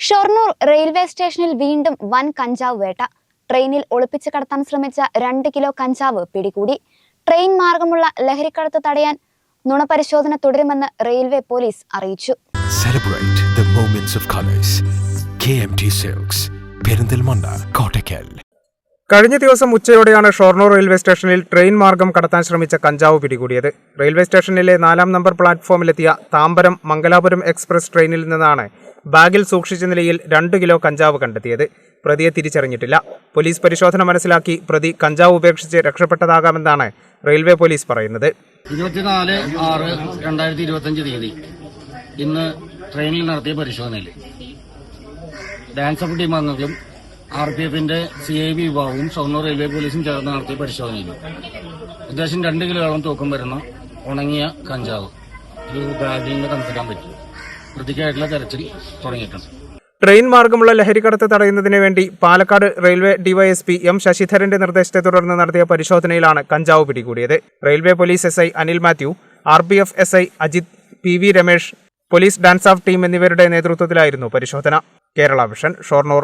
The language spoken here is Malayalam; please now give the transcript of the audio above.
ഷൊർണൂർ റെയിൽവേ സ്റ്റേഷനിൽ വീണ്ടും വൻ കഞ്ചാവ് വേട്ട. ട്രെയിനിൽ ഒളിപ്പിച്ച് കടത്താൻ ശ്രമിച്ച 2 കിലോ കഞ്ചാവ് പിടികൂടി. ട്രെയിൻ മാർഗമുള്ള ലഹരിക്കടത്ത് തടയാൻ നുണപരിശോധന തുടരുമെന്ന് റെയിൽവേ പോലീസ് അറിയിച്ചു. Celebrate the moments of colors. KMT Silks, Perinthalmanna, Kottakkal. കഴിഞ്ഞ ദിവസം ഉച്ചയോടെയാണ് ഷൊർണൂർ റെയിൽവേ സ്റ്റേഷനിൽ ട്രെയിൻ മാർഗം കടത്താൻ ശ്രമിച്ച കഞ്ചാവ് പിടികൂടിയത്. റെയിൽവേ സ്റ്റേഷനിലെ 4 നമ്പർ പ്ലാറ്റ്ഫോമിലെത്തിയ താമ്പരം മംഗലാപുരം എക്സ്പ്രസ് ട്രെയിനിൽ നിന്നാണ് ബാഗിൽ സൂക്ഷിച്ച നിലയിൽ 2 കിലോ കഞ്ചാവ് കണ്ടെത്തിയത്. പ്രതിയെ തിരിച്ചറിഞ്ഞിട്ടില്ല. പോലീസ് പരിശോധന മനസ്സിലാക്കി പ്രതി കഞ്ചാവ് ഉപേക്ഷിച്ച് രക്ഷപ്പെട്ടതാകാമെന്നാണ് റെയിൽവേ പോലീസ് പറയുന്നത്. 24/6/2025 തീയതി ഇന്ന് ട്രെയിനിൽ നടത്തിയ പരിശോധനയിൽ ഡാൻസ് ഓഫ് ടീം അംഗങ്ങളും RPFന്റെ CIB വിഭാഗവും ഷൊർണൂർ റെയിൽവേ പോലീസും ചേർന്ന് നടത്തിയ പരിശോധനയിൽ ഉദ്ദേശം 2 കിലോയോളം തൂക്കം വരുന്ന ഉണങ്ങിയ കഞ്ചാവ് ഒരു ബാഗിൽ നിന്ന് കണ്ടെത്താൻ പറ്റി. പ്രതിക്കായിട്ടുള്ള തെരച്ചിൽ തുടങ്ങിയിട്ടുണ്ട്. ട്രെയിൻ മാർഗമുള്ള ലഹരിക്കടത്ത് തടയുന്നതിന് വേണ്ടി പാലക്കാട് റെയിൽവേ DYSP M ശശിധരന്റെ നിർദ്ദേശത്തെ തുടർന്ന് നടത്തിയ പരിശോധനയിലാണ് കഞ്ചാവ് പിടികൂടിയത്. Railway police SI Anil Mathew, RPF SI Ajith, PV Ramesh, police DANSAF team എന്നിവരുടെ നേതൃത്വത്തിലായിരുന്നു പരിശോധന. കേരള വിഷൻ, ഷൊർണൂർ.